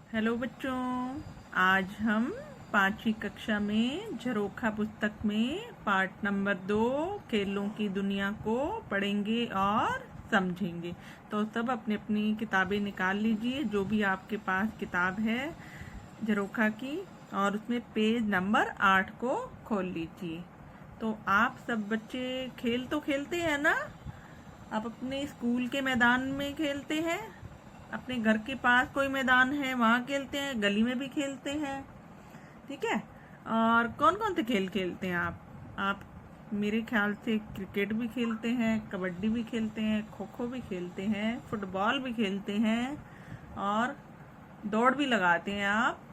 Hello बच्चों, आज हम 5वीं कक्षा में झरोखा पुस्तक में पार्ट नंबर 2 खेलों की दुनिया को पढ़ेंगे और समझेंगे। तो सब अपनी अपनी किताबें निकाल लीजिए, जो भी आपके पास किताब है झरोखा की, और उसमें पेज नंबर 8 को खोल लीजिए। तो आप सब बच्चे खेल तो खेलते हैं ना? आप अपने स्कूल के मैदान में खेलते हैं, अपने घर के पास कोई मैदान है वहाँ खेलते हैं, गली में भी खेलते हैं, ठीक है। और कौन कौन से खेल खेलते हैं आप मेरे ख्याल से क्रिकेट भी खेलते हैं, कबड्डी भी खेलते हैं, खो खो भी खेलते हैं, फुटबॉल भी खेलते हैं, और दौड़ भी लगाते हैं आप।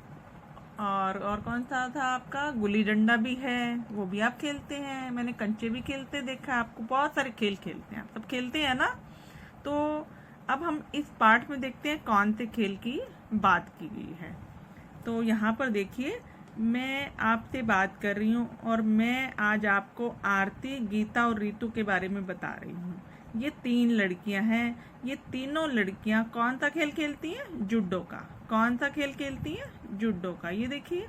और कौन सा था आपका, गुल्ली डंडा भी है, वो भी आप खेलते हैं। मैंने कंचे भी खेलते देखा आपको। बहुत सारे खेल खेलते हैं, आप सब खेलते हैं ना। तो अब हम इस पार्ट में देखते हैं कौन से खेल की बात की गई है। तो यहाँ पर देखिए, मैं आपसे बात कर रही हूँ और मैं आज आपको आरती, गीता और रीतू के बारे में बता रही हूँ। ये 3 लड़कियां हैं। ये तीनों लड़कियां कौन सा खेल खेलती हैं? जूडो का। कौन सा खेल खेलती हैं? जूडो का। ये देखिए,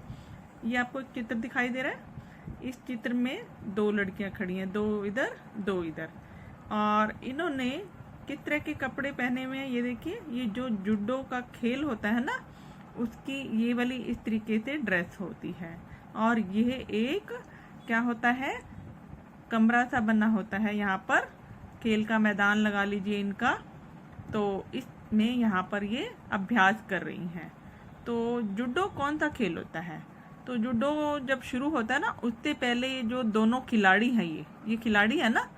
ये आपको एक चित्र दिखाई दे रहा है। इस चित्र में 2 लड़कियां खड़ी हैं, 2 इधर 2 इधर, और इन्होंने किस तरह के कपड़े पहने हुए हैं ये देखिए। ये जो जूडो का खेल होता है ना, उसकी ये वाली इस तरीके से ड्रेस होती है। और यह एक क्या होता है, कमरा सा बना होता है। यहाँ पर खेल का मैदान लगा लीजिए इनका। तो इसमें यहाँ पर ये अभ्यास कर रही हैं। तो जूडो कौन सा खेल होता है? तो जूडो जब शुरू होता है ना, उससे पहले ये जो दोनों खिलाड़ी हैं, ये खिलाड़ी है ना,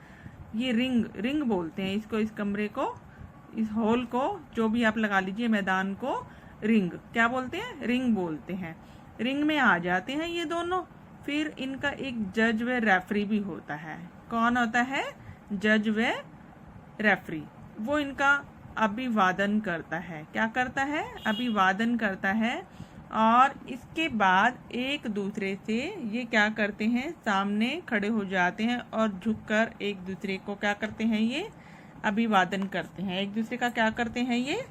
ये रिंग बोलते हैं इसको, इस कमरे को, इस हॉल को, जो भी आप लगा लीजिए मैदान को, रिंग क्या बोलते हैं? रिंग बोलते हैं। रिंग में आ जाते हैं ये दोनों। फिर इनका एक जज व रेफरी भी होता है। कौन होता है? जज व रेफरी। वो इनका अभिवादन करता है। क्या करता है? अभिवादन करता है। और इसके बाद एक दूसरे से ये क्या करते हैं, सामने खड़े हो जाते हैं और झुककर एक दूसरे को क्या करते हैं, ये अभिवादन करते हैं। एक दूसरे का क्या करते हैं, ये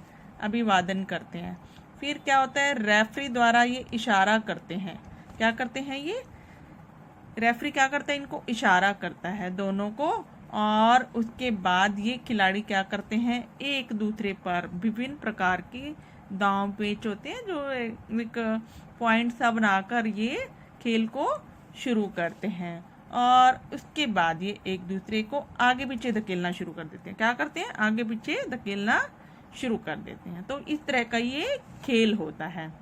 अभिवादन करते हैं। फिर क्या होता है, रेफरी द्वारा ये इशारा करते हैं। क्या करते हैं ये रेफरी? क्या करता है, इनको इशारा करता है दोनों को। और उसके बाद ये खिलाड़ी क्या करते हैं, एक दूसरे पर विभिन्न प्रकार की दांव पेच होते हैं, जो एक पॉइंट सा बनाकर ये खेल को शुरू करते हैं। और उसके बाद ये एक दूसरे को आगे पीछे धकेलना शुरू कर देते हैं। क्या करते हैं? आगे पीछे धकेलना शुरू कर देते हैं। तो इस तरह का ये खेल होता है।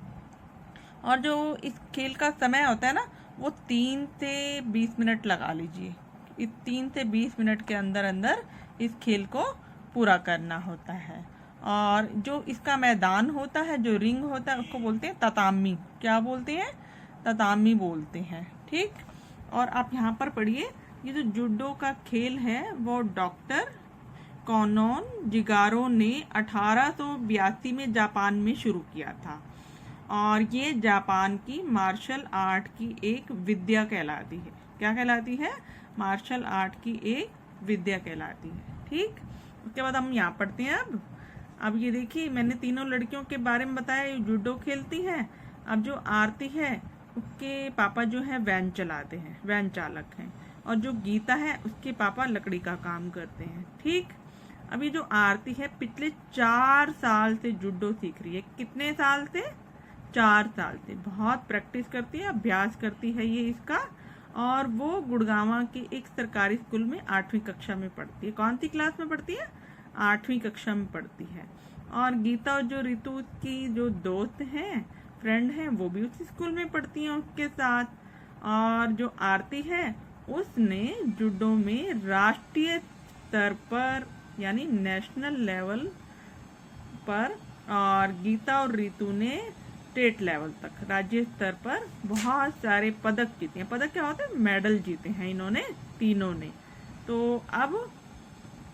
और जो इस खेल का समय होता है ना, वो 3 से 20 मिनट लगा लीजिए। इस 3 से 20 मिनट के अंदर अंदर इस खेल को पूरा करना होता है। और जो इसका मैदान होता है, जो रिंग होता है, उसको बोलते हैं ततामी। क्या बोलते हैं? ततामी बोलते हैं, ठीक। और आप यहाँ पर पढ़िए, ये जो जूडो का खेल है वो डॉक्टर कॉनोन जिगारो ने 1882 में जापान में शुरू किया था। और ये जापान की मार्शल आर्ट की एक विद्या कहलाती है। क्या कहलाती है? मार्शल आर्ट की एक विद्या कहलाती है, ठीक। उसके बाद हम यहाँ पढ़ते हैं। अब ये देखिए, मैंने तीनों लड़कियों के बारे में बताया, ये जूडो खेलती हैं। अब जो आरती है, उसके पापा जो है वैन चलाते हैं, वैन चालक हैं। और जो गीता है, उसके पापा लकड़ी का काम करते हैं, ठीक। अभी जो आरती है, पिछले 4 साल से जूडो सीख रही है। कितने साल से? 4 साल से। बहुत प्रैक्टिस करती है, अभ्यास करती है ये इसका। और वो गुड़गांव के एक सरकारी स्कूल में 8वीं कक्षा में पढ़ती है। कौन सी क्लास में पढ़ती है? 8वीं कक्षा में पढ़ती है। और गीता और जो ऋतु की जो दोस्त हैं, फ्रेंड हैं, वो भी उसी स्कूल में पढ़ती हैं उसके साथ। और जो आरती है, उसने जूडो में राष्ट्रीय स्तर पर, यानी नेशनल लेवल पर, और गीता और ऋतु ने स्टेट लेवल तक, राज्य स्तर पर बहुत सारे पदक जीते हैं। पदक क्या होते हैं? मेडल जीते हैं इन्होंने, तीनों ने। तो अब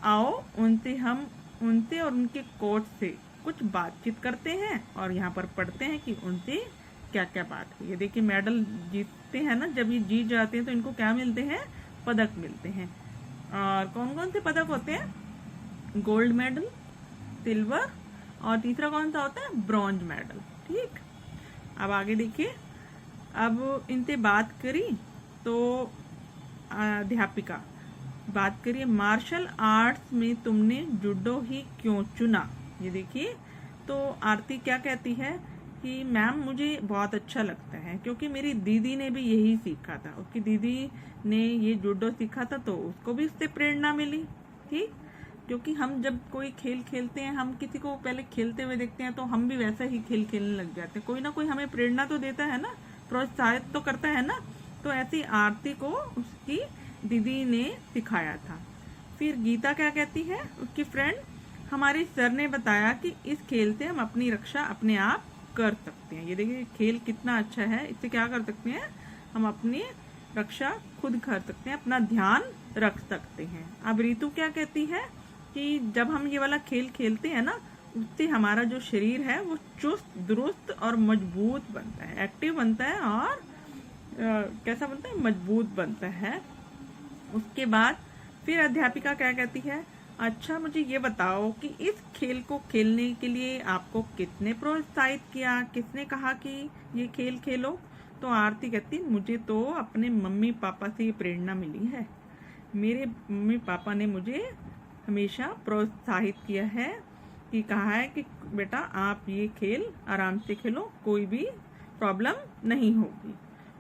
आओ उनसे और उनके कोच से कुछ बातचीत करते हैं और यहाँ पर पढ़ते हैं कि उनसे क्या क्या बात हुई है। देखिए, मेडल जीतते हैं ना, जब ये जीत जाते हैं तो इनको क्या मिलते हैं? पदक मिलते हैं। और कौन कौन से पदक होते हैं? गोल्ड मेडल, सिल्वर और तीसरा कौन सा होता है, ब्रॉन्ज मेडल। ठीक, अब आगे देखिए। अब इनसे बात करी तो अध्यापिका बात करिए, मार्शल आर्ट्स में तुमने जूडो ही क्यों चुना। ये देखिए, तो आरती क्या कहती है कि मैम मुझे बहुत अच्छा लगता है क्योंकि मेरी दीदी ने भी यही सीखा था, उसकी दीदी ने ये जूडो सीखा था तो उसको भी उससे प्रेरणा मिली। ठीक, क्योंकि हम जब कोई खेल खेलते हैं, हम किसी को पहले खेलते हुए देखते हैं तो हम भी वैसा ही खेल खेलने लग जाते हैं। कोई ना कोई हमें प्रेरणा तो देता है ना, प्रोत्साहित तो करता है ना। तो ऐसी आरती को उसकी दीदी ने सिखाया था। फिर गीता क्या कहती है, उसकी फ्रेंड, हमारे सर ने बताया कि इस खेल से हम अपनी रक्षा अपने आप कर सकते हैं। ये देखिए खेल कितना अच्छा है, इससे क्या कर सकते हैं, हम अपनी रक्षा खुद कर सकते हैं, अपना ध्यान रख सकते हैं। अब रीतु क्या कहती है कि जब हम ये वाला खेल खेलते हैं ना, उससे हमारा जो शरीर है वो चुस्त दुरुस्त और मजबूत बनता है, एक्टिव बनता है और कैसा बनता है, मजबूत बनता है। उसके बाद फिर अध्यापिका क्या कहती है, अच्छा मुझे ये बताओ कि इस खेल को खेलने के लिए आपको किसने प्रोत्साहित किया, किसने कहा कि ये खेल खेलो। तो आरती कहती, मुझे तो अपने मम्मी पापा से ये प्रेरणा मिली है। मेरे मम्मी पापा ने मुझे हमेशा प्रोत्साहित किया है कि कहा है कि बेटा आप ये खेल आराम से खेलो, कोई भी प्रॉब्लम नहीं होगी।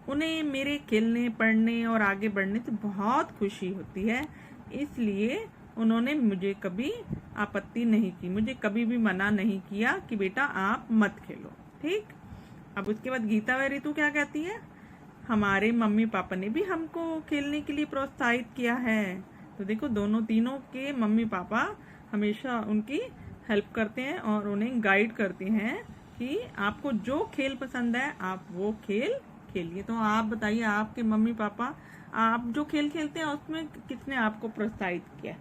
उन्हें मेरे खेलने, पढ़ने और आगे बढ़ने से बहुत खुशी होती है, इसलिए उन्होंने मुझे कभी आपत्ति नहीं की, मुझे कभी भी मना नहीं किया कि बेटा आप मत खेलो। ठीक, अब उसके बाद गीता व ऋतु क्या कहती है, हमारे मम्मी पापा ने भी हमको खेलने के लिए प्रोत्साहित किया है। तो देखो तीनों के मम्मी पापा हमेशा उनकी हेल्प करते हैं और उन्हें गाइड करते हैं कि आपको जो खेल पसंद है आप वो खेल खेलिए। तो आप बताइए, आपके मम्मी पापा आप जो खेल खेलते हैं उसमें किसने आपको प्रोत्साहित किया।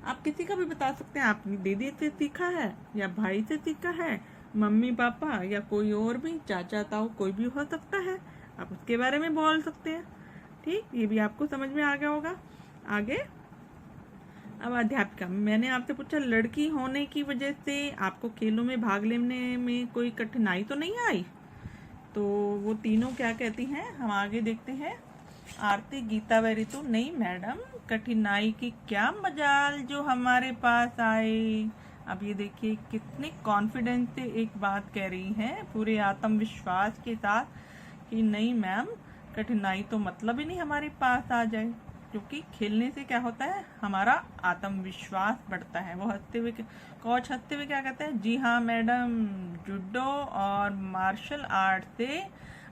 आप किसी का भी बता सकते हैं, आपने दीदी से सीखा है या भाई से सीखा है, मम्मी पापा या कोई और भी, चाचा ताऊ कोई भी हो सकता है, आप उसके बारे में बोल सकते हैं। ठीक, ये भी आपको समझ में आ गया होगा। आगे अब अध्यापिका, मैंने आपसे पूछा लड़की होने की वजह से आपको खेलों में भाग लेने में कोई कठिनाई तो नहीं आई। तो वो तीनों क्या कहती हैं, हम आगे देखते हैं। आरती, गीता व ऋतु, नहीं मैडम, कठिनाई की क्या मजाल जो हमारे पास आए। अब ये देखिए कितने कॉन्फिडेंस से एक बात कह रही हैं, पूरे आत्मविश्वास के साथ कि नहीं मैम, कठिनाई तो मतलब ही नहीं हमारे पास आ जाए, क्योंकि खेलने से क्या होता है, हमारा आत्मविश्वास बढ़ता है। वो हंसते हुए, कोच हंसते हुए क्या कहते हैं, जी हाँ मैडम, जूडो और मार्शल आर्ट से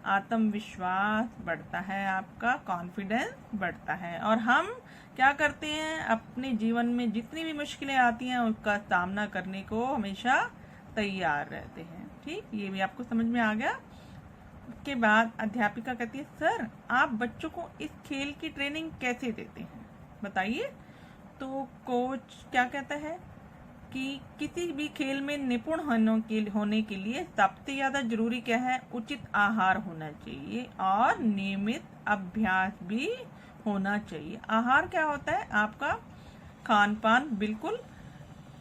आत्मविश्वास बढ़ता है, आपका कॉन्फिडेंस बढ़ता है और हम क्या करते हैं, अपने जीवन में जितनी भी मुश्किलें आती हैं उसका सामना करने को हमेशा तैयार रहते हैं। ठीक, ये भी आपको समझ में आ गया। उसके बाद अध्यापिका कहती है, सर आप बच्चों को इस खेल की ट्रेनिंग कैसे देते हैं, बताइए। तो कोच क्या कहता है कि किसी भी खेल में निपुण होने के लिए सबसे ज्यादा जरूरी क्या है, उचित आहार होना चाहिए और नियमित अभ्यास भी होना चाहिए। आहार क्या होता है, आपका खान पान बिल्कुल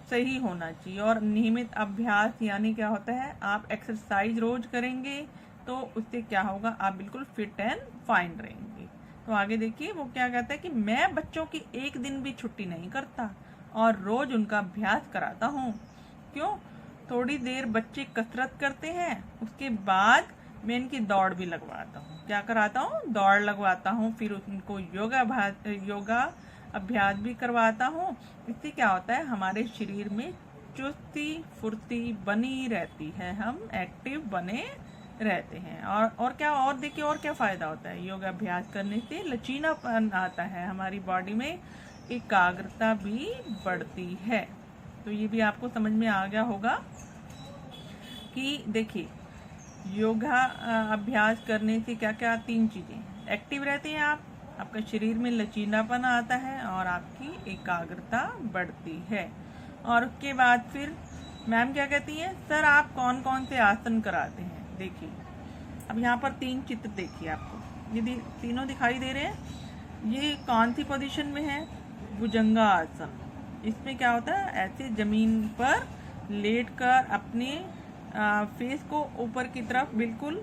सही होना चाहिए और नियमित अभ्यास यानी क्या होता है, आप एक्सरसाइज रोज करेंगे तो उससे क्या होगा, आप बिल्कुल फिट एंड फाइन रहेंगे। तो आगे देखिए वो क्या कहता है कि मैं बच्चों की एक दिन भी छुट्टी नहीं करता और रोज उनका अभ्यास कराता हूँ। क्यों, थोड़ी देर बच्चे कसरत करते हैं, उसके बाद मैं इनकी दौड़ भी लगवाता हूँ। क्या कराता हूँ, दौड़ लगवाता हूँ, फिर उनको योगा अभ्यास भी करवाता हूँ। इससे क्या होता है, हमारे शरीर में चुस्ती फुर्ती बनी रहती है, हम एक्टिव बने रहते हैं। और क्या, और देखिए और क्या फायदा होता है, योगा अभ्यास करने से लचीलापन आता है, हमारी बॉडी में एकाग्रता भी बढ़ती है। तो ये भी आपको समझ में आ गया होगा कि देखिए योगा अभ्यास करने से क्या क्या, तीन चीजें, एक्टिव रहते हैं आप, आपका शरीर में लचीलापन आता है और आपकी एकाग्रता बढ़ती है। और उसके बाद फिर मैम क्या कहती हैं, सर आप कौन कौन से आसन कराते हैं। देखिए अब यहाँ पर तीन चित्र देखिए, आपको ये तीनों दिखाई दे रहे हैं। ये कौन सी पोजीशन में है, भुजंगा आसन। इसमें क्या होता है, ऐसे जमीन पर लेटकर अपने फेस को ऊपर की तरफ बिल्कुल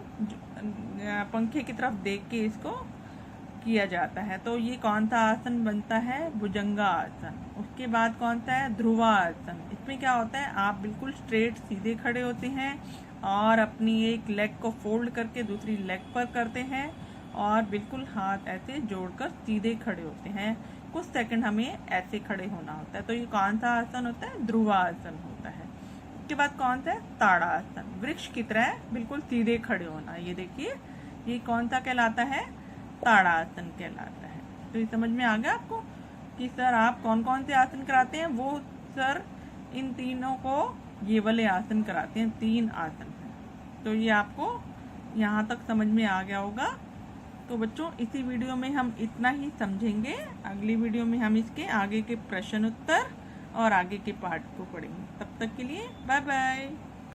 पंखे की तरफ देख के इसको किया जाता है। तो ये कौन सा आसन बनता है? भुजंगा आसन। उसके बाद कौन सा है? ध्रुवा आसन। इसमें क्या होता है, आप बिल्कुल स्ट्रेट सीधे खड़े होते हैं और अपनी एक लेग को फोल्ड करके दूसरी लेग पर करते हैं और बिल्कुल हाथ ऐसे जोड़कर सीधे खड़े होते हैं। कुछ सेकंड हमें ऐसे खड़े होना होता है। तो ये कौन सा आसन होता है? ध्रुवा आसन होता है। उसके बाद कौन सा है? ताड़ासन। वृक्ष की तरह बिल्कुल सीधे खड़े होना। ये देखिए, ये कौन सा कहलाता है? ताड़ासन कहलाता है। तो ये समझ में आ गया आपको कि सर आप कौन कौन से आसन कराते हैं? वो सर इन तीनों को ये वाले आसन कराते हैं, 3 आसन। तो ये आपको यहाँ तक समझ में आ गया होगा। तो बच्चों, इसी वीडियो में हम इतना ही समझेंगे। अगली वीडियो में हम इसके आगे के प्रश्न उत्तर और आगे के पार्ट को पढ़ेंगे। तब तक के लिए बाय बाय।